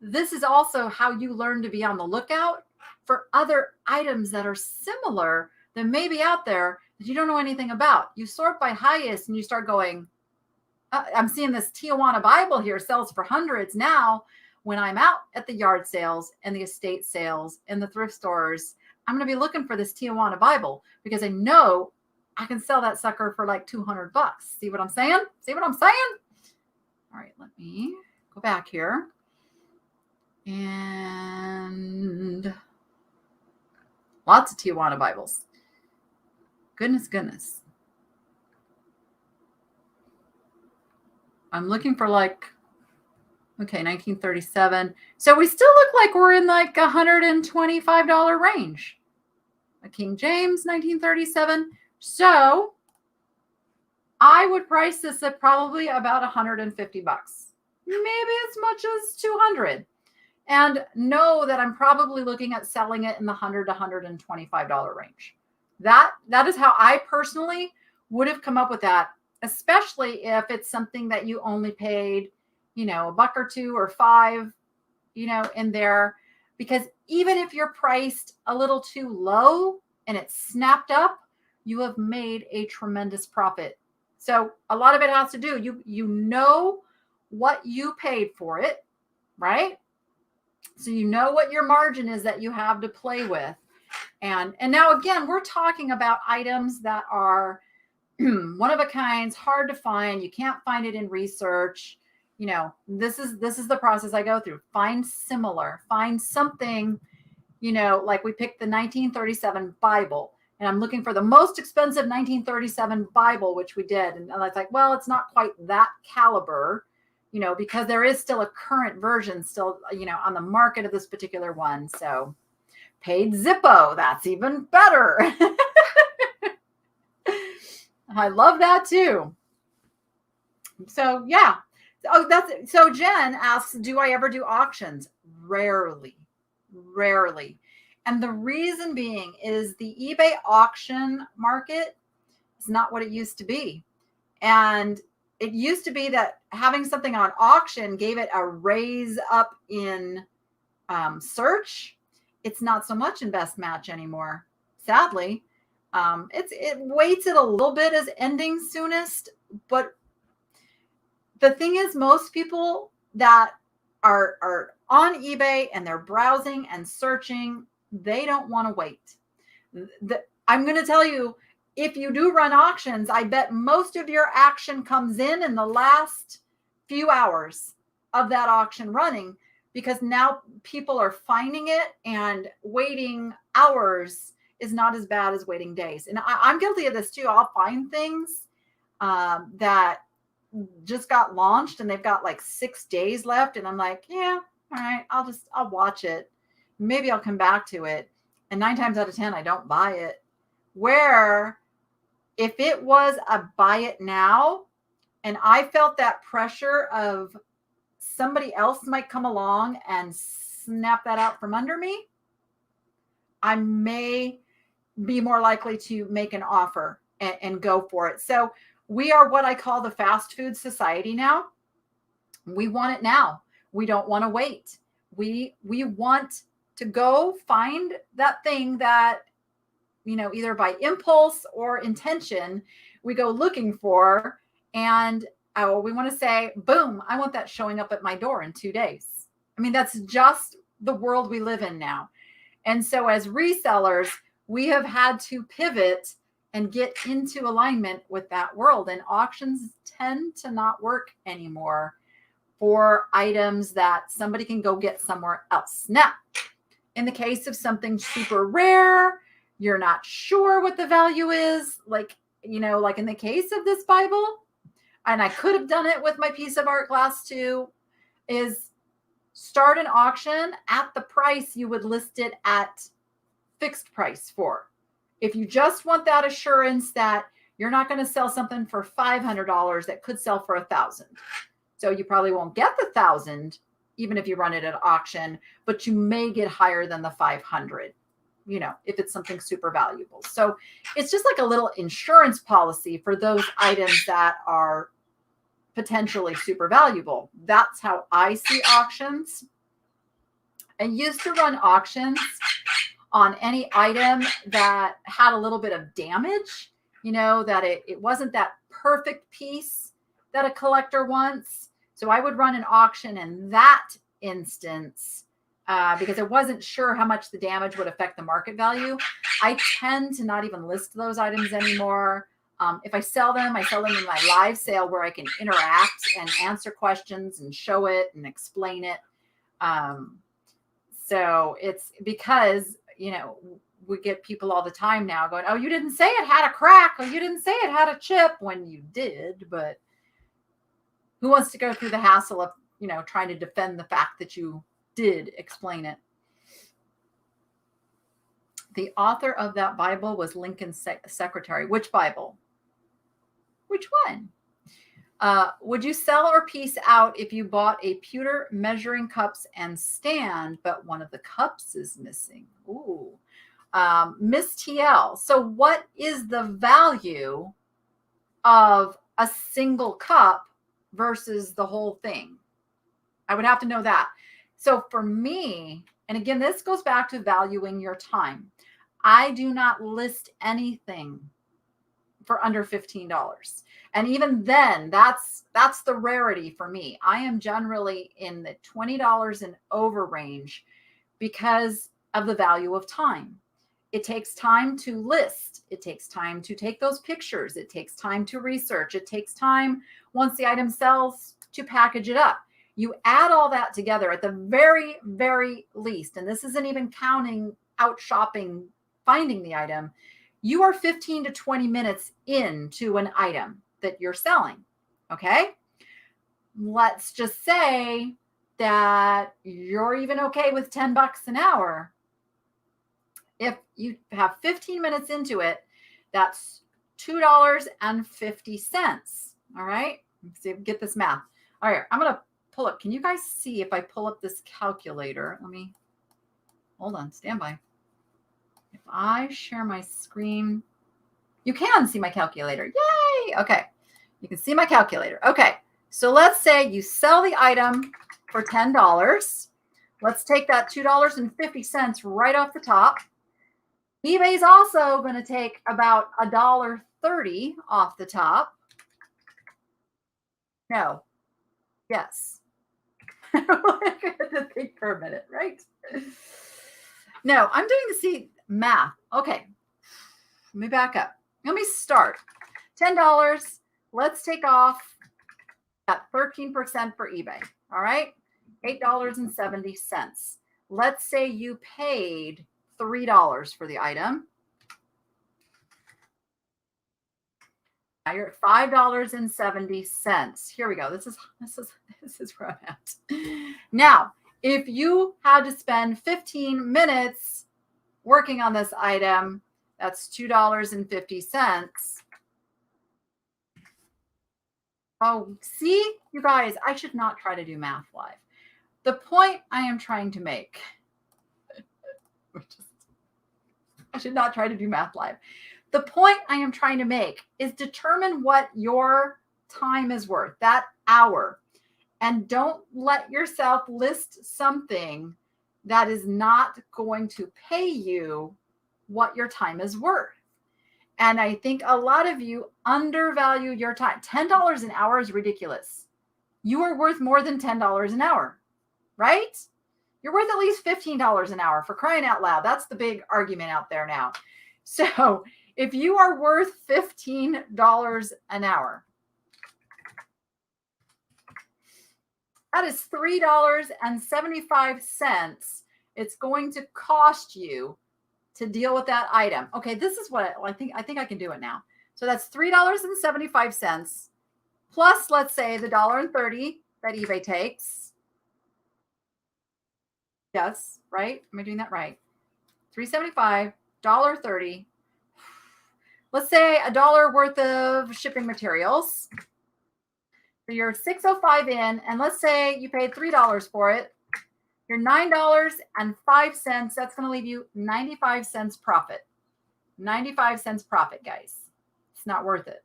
S1: this is also how you learn to be on the lookout for other items that are similar that may be out there that you don't know anything about. You sort by highest and you start going, I'm seeing this Tijuana Bible here sells for hundreds. Now, when I'm out at the yard sales and the estate sales and the thrift stores, I'm going to be looking for this Tijuana Bible because I know I can sell that sucker for like $200. See what I'm saying? See what I'm saying? All right, let me go back here. And lots of Tijuana Bibles. Goodness. I'm looking for like, okay, 1937. So we still look like we're in like $125 range. A King James, 1937. So I would price this at probably about $150, maybe as much as $200. And know that I'm probably looking at selling it in the $100 to $125 range. That is how I personally would have come up with that, especially if it's something that you only paid, $1 or $2 or $5, in there. Because even if you're priced a little too low and it's snapped up, you have made a tremendous profit. So a lot of it has to do, you know what you paid for it, right? So you know what your margin is that you have to play with. And now again, we're talking about items that are one of a kinds, hard to find. You can't find it in research. This is the process I go through. Find similar, find something, like we picked the 1937 Bible. And I'm looking for the most expensive 1937 Bible, which we did. And I was like, well, it's not quite that caliber. because there is still a current version still, on the market of this particular one. So paid Zippo, that's even better. I love that too. So yeah. So Jen asks, do I ever do auctions? Rarely. And the reason being is the eBay auction market is not what it used to be. And it used to be that having something on auction gave it a raise up in search. It's not so much in best match anymore, sadly. It weights it a little bit as ending soonest, but the thing is, most people that are on eBay and they're browsing and searching, they don't want to wait. I'm going to tell you, if you do run auctions, I bet most of your action comes in the last few hours of that auction running, because now people are finding it, and waiting hours is not as bad as waiting days. And I'm guilty of this too. I'll find things that just got launched and they've got like 6 days left. And I'm like, yeah, all right, I'll watch it. Maybe I'll come back to it. And 9 times out of 10, I don't buy it. Where if it was a buy it now, and I felt that pressure of somebody else might come along and snap that out from under me, I may be more likely to make an offer and go for it. So we are what I call the fast food society now. We want it now. We don't want to wait. We want to go find that thing that, either by impulse or intention, we go looking for. And we want to say, boom, I want that showing up at my door in 2 days. I mean, that's just the world we live in now. And so as resellers, we have had to pivot and get into alignment with that world. And auctions tend to not work anymore for items that somebody can go get somewhere else. Now, in the case of something super rare, you're not sure what the value is, like in the case of this Bible, and I could have done it with my piece of art glass too, is start an auction at the price you would list it at fixed price for. If you just want that assurance that you're not going to sell something for $500 that could sell for $1,000. So you probably won't get the $1,000, even if you run it at auction, but you may get higher than the $500, if it's something super valuable. So it's just like a little insurance policy for those items that are potentially super valuable. That's how I see auctions. I used to run auctions on any item that had a little bit of damage, that it wasn't that perfect piece that a collector wants. So I would run an auction in that instance because I wasn't sure how much the damage would affect the market value. I tend to not even list those items anymore. If I sell them in my live sale where I can interact and answer questions and show it and explain it. So it's because, we get people all the time now going, oh, you didn't say it had a crack, or you didn't say it had a chip, when you did. But who wants to go through the hassle of, trying to defend the fact that you did explain it? The author of that Bible was Lincoln's secretary. Which Bible? Which one? Would you sell or piece out if you bought a pewter measuring cups and stand, but one of the cups is missing? Ooh. Miss TL. So what is the value of a single cup versus the whole thing? I would have to know that. So for me, and again, this goes back to valuing your time. I do not list anything for under $15. And even then, that's the rarity for me. I am generally in the $20 and over range because of the value of time. It takes time to list. It takes time to take those pictures. It takes time to research. It takes time, once the item sells, to package it up. You add all that together at the very, very least, and this isn't even counting out shopping, finding the item, you are 15 to 20 minutes into an item that you're selling, okay? let's just say that you're even okay with $10 an hour. If you have 15 minutes into it, that's $2.50. All right. Let's see if we get this math. All right. I'm going to pull up. Can you guys see if I pull up this calculator? Let me hold on. Stand by. If I share my screen, you can see my calculator. Yay. Okay. You can see my calculator. Okay. So let's say you sell the item for $10. Let's take that $2.50 right off the top. eBay's also going to take about $1.30 off the top. No. Yes. I have to think for a minute, right? No, I'm doing the math. Okay. Let me back up. Let me start. $10. Let's take off at 13% for eBay. All right. $8.70. Let's say you paid $3 for the item. Now you're at $5.70. Here we go. This is where I'm at. Now, if you had to spend 15 minutes working on this item, that's $2.50. Oh, see, you guys, I should not try to do math live. The point I am trying to make, I should not try to do math live. The point I am trying to make is determine what your time is worth, that hour. And don't let yourself list something that is not going to pay you what your time is worth. And I think a lot of you undervalue your time. $10 an hour is ridiculous. You are worth more than $10 an hour, right? You're worth at least $15 an hour, for crying out loud. That's the big argument out there now. So if you are worth $15 an hour, that is $3.75 it's going to cost you to deal with that item. Okay, this is what I think I can do it now. So that's $3.75 plus, let's say, the $1.30 that eBay takes. Yes, right? Am I doing that right? $3.75, $1.30. Let's say $1 worth of shipping materials. So you're $6.05 in, and let's say you paid $3 for it. You're $9.05. That's going to leave you 95 cents profit. 95 cents profit, guys. It's not worth it.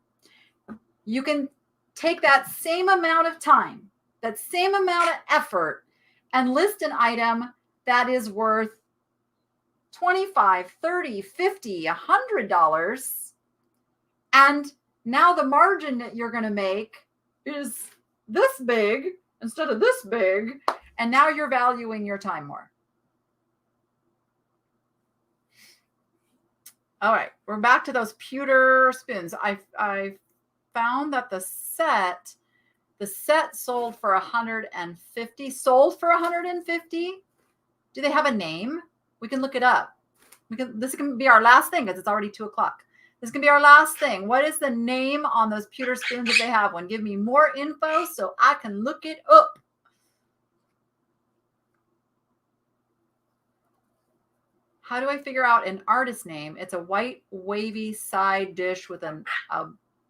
S1: You can take that same amount of time, that same amount of effort, and list an item that is worth $25, $30, $50, $100. And now the margin that you're going to make is this big instead of this big. And now you're valuing your time more. All right, we're back to those pewter spoons. I found that the set sold for 150. Sold for 150. Do they have a name? We can look it up. This can be our last thing because it's already 2:00. This can be our last thing. What is the name on those pewter spoons if they have one? Give me more info so I can look it up. How do I figure out an artist name? It's a white wavy side dish with a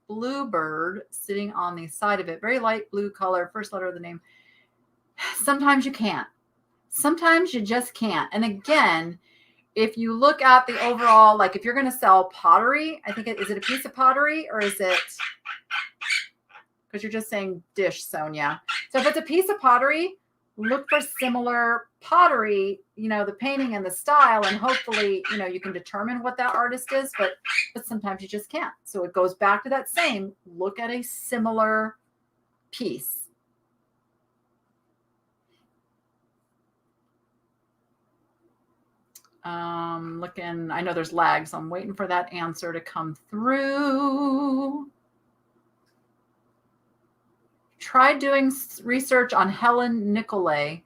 S1: bluebird sitting on the side of it. Very light blue color, first letter of the name. Sometimes you can't. Sometimes you just can't. And again, if you look at the overall, like if you're going to sell pottery, I think is it a piece of pottery or is it, because you're just saying dish, Sonia. So if it's a piece of pottery, look for similar pottery, the painting and the style, and hopefully, you can determine what that artist is, but sometimes you just can't. So it goes back to that same, look at a similar piece. Looking, I know there's lag, so I'm waiting for that answer to come through. Tried doing research on Helen Nicolay,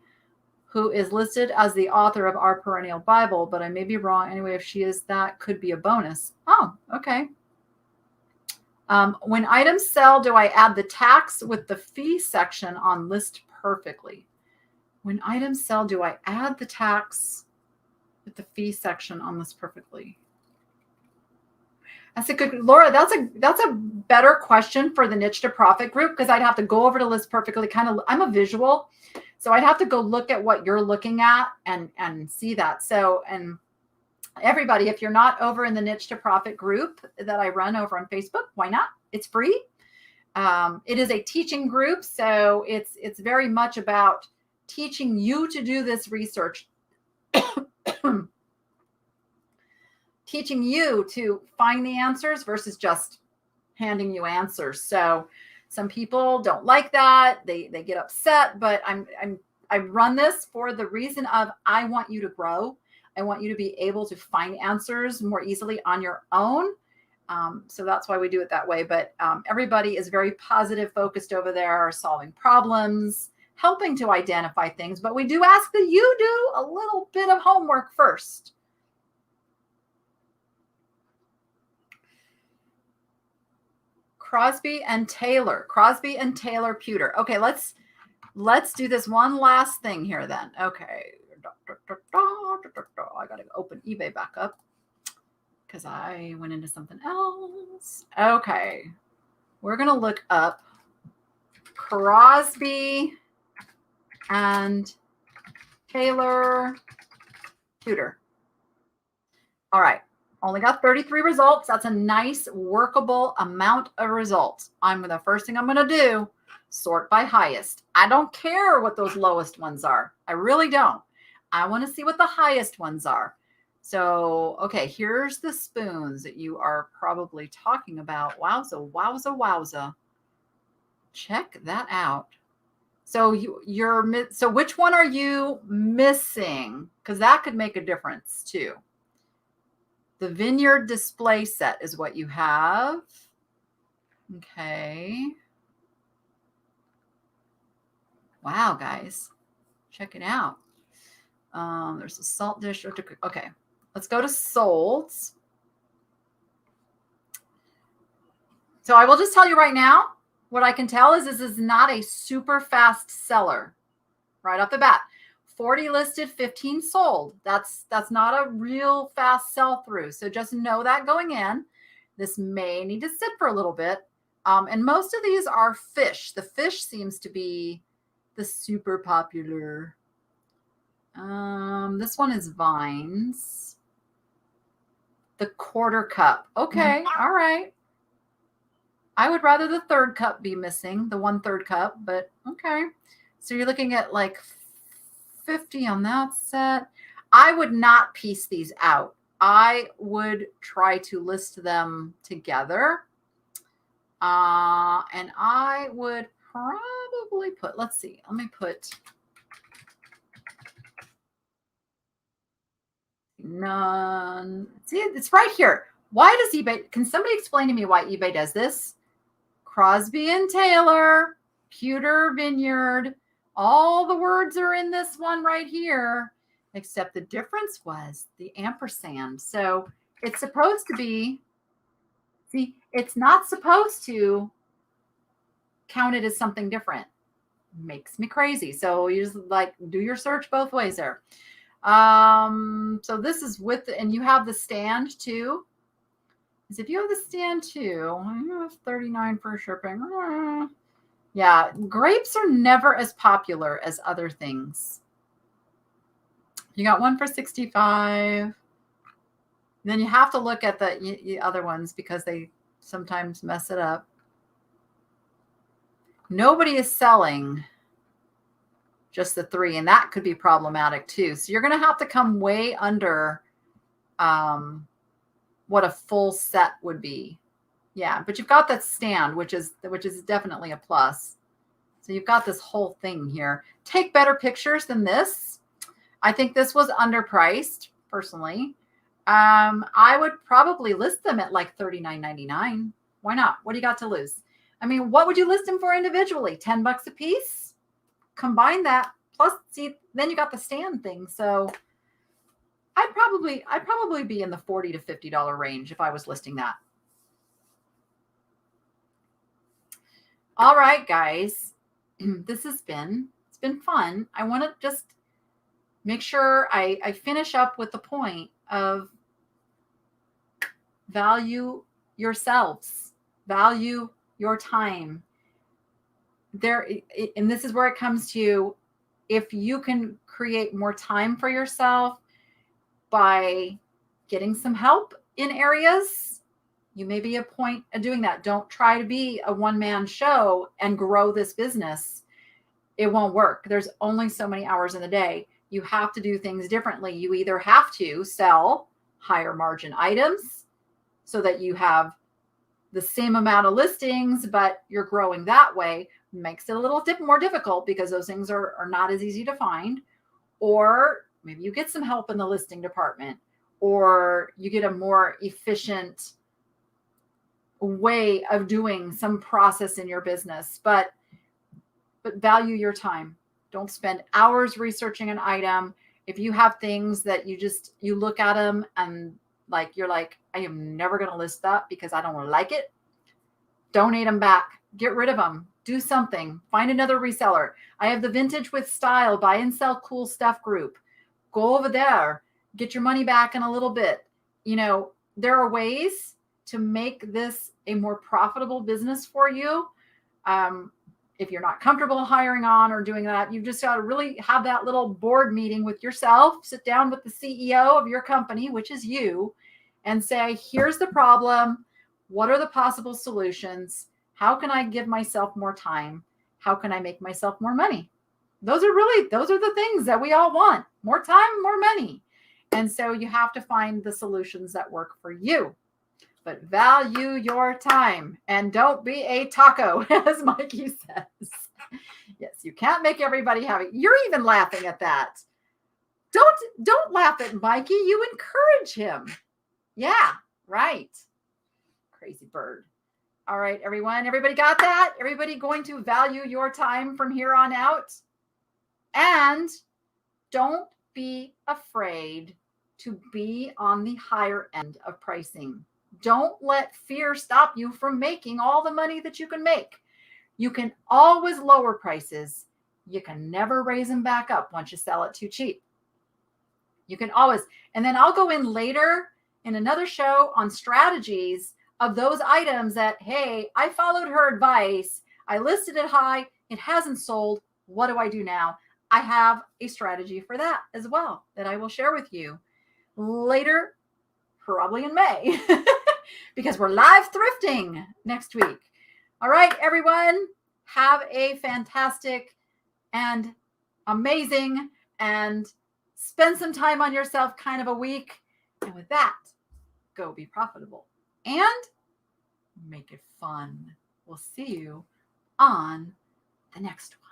S1: who is listed as the author of Our Perennial Bible, but I may be wrong. Anyway, if she is, that could be a bonus. Oh, okay. When items sell, do I add the tax with the fee section on list perfectly? When items sell, do I add the tax with the fee section on list perfectly? That's a good, Laura, that's a better question for the niche to profit group, because I'd have to go over to list perfectly. I'm a visual, so I'd have to go look at what you're looking at and see that. So, and everybody, if you're not over in the niche to profit group that I run over on Facebook, why not? It's free. It is a teaching group, so it's very much about teaching you to do this research, teaching you to find the answers versus just handing you answers. So some people don't like that. They get upset, but I run this for the reason of I want you to grow. I want you to be able to find answers more easily on your own. So that's why we do it that way. But everybody is very positive, focused over there, solving problems, helping to identify things. But we do ask that you do a little bit of homework first. Crosby and Taylor pewter. Okay, let's do this one last thing here then. Okay. I gotta open eBay back up because I went into something else. Okay. We're gonna look up Crosby and Taylor pewter. All right. Only got 33 results. That's a nice workable amount of results. The first thing I'm going to do, sort by highest. I don't care what those lowest ones are. I really don't. I want to see what the highest ones are. So, okay, here's the spoons that you are probably talking about. Wowza, wowza, wowza. Check that out. So so which one are you missing? Because that could make a difference too. The Vineyard display set is what you have. Okay. Wow, guys. Check it out. There's a salt dish. Okay. Let's go to solds. So I will just tell you right now, what I can tell is this is not a super fast seller right off the bat. 40 listed, 15 sold. That's not a real fast sell through. So just know that going in. This may need to sit for a little bit. And most of these are fish. The fish seems to be the super popular. This one is vines. The quarter cup. Okay, all right. I would rather the third cup be missing, the 1/3 cup, but okay. So you're looking at like 50 on that set. I would not piece these out. I would try to list them together. And I would probably put, let's see, let me put none. See, it's right here. Why does eBay, can somebody explain to me why eBay does this? Crosby and Taylor, pewter vineyard, all the words are in this one right here, except the difference was the ampersand. So it's supposed to be, see, it's not supposed to count it as something different. Makes me crazy. So you just like do your search both ways there. So this is with, and you have the stand too. Because if you have the stand too, you have 39 for shipping. Yeah, grapes are never as popular as other things. You got one for 65. Then you have to look at the other ones because they sometimes mess it up. Nobody is selling just the 3, and that could be problematic too. So you're going to have to come way under what a full set would be. Yeah, but you've got that stand, which is definitely a plus. So you've got this whole thing here. Take better pictures than this. I think this was underpriced, personally. I would probably list them at like $39.99. Why not? What do you got to lose? I mean, what would you list them for individually? $10 a piece? Combine that. Plus, see, then you got the stand thing. So I'd probably be in the $40 to $50 range if I was listing that. All right, guys. It's been fun. I want to just make sure I finish up with the point of value yourselves, value your time. And this is where it comes to, if you can create more time for yourself by getting some help in areas, you may be a point of doing that. Don't try to be a one-man show and grow this business. It won't work. There's only so many hours in the day. You have to do things differently. You either have to sell higher margin items so that you have the same amount of listings, but you're growing that way. Makes it a little more difficult because those things are not as easy to find. Or maybe you get some help in the listing department, or you get a more efficient way of doing some process in your business. But value your time. Don't spend hours researching an item. If you have things that you look at them and you're like, I am never going to list that because I don't like it, donate them back. Get rid of them. Do something. Find another reseller. I have the Vintage with Style buy and sell cool stuff group. Go over there. Get your money back in a little bit. There are ways to make this a more profitable business for you. If you're not comfortable hiring on or doing that, you've just got to really have that little board meeting with yourself. Sit down with the CEO of your company, which is you, and say, here's the problem. What are the possible solutions? How can I give myself more time? How can I make myself more money? Those are the things that we all want. More time, more money. And so you have to find the solutions that work for you. But value your time and don't be a taco, as Mikey says. Yes, you can't make everybody happy. You're even laughing at that. Don't laugh at Mikey. You encourage him. Yeah, right. Crazy bird. All right, everyone. Everybody got that? Everybody going to value your time from here on out? And don't be afraid to be on the higher end of pricing. Don't let fear stop you from making all the money that you can make. You can always lower prices. You can never raise them back up once you sell it too cheap. You can always, and then I'll go in later in another show on strategies of those items that, hey, I followed her advice. I listed it high. It hasn't sold. What do I do now? I have a strategy for that as well that I will share with you later, probably in May, because we're live thrifting next week. All right, everyone, have a fantastic and amazing and spend some time on yourself kind of a week. And with that, go be profitable and make it fun. We'll see you on the next one.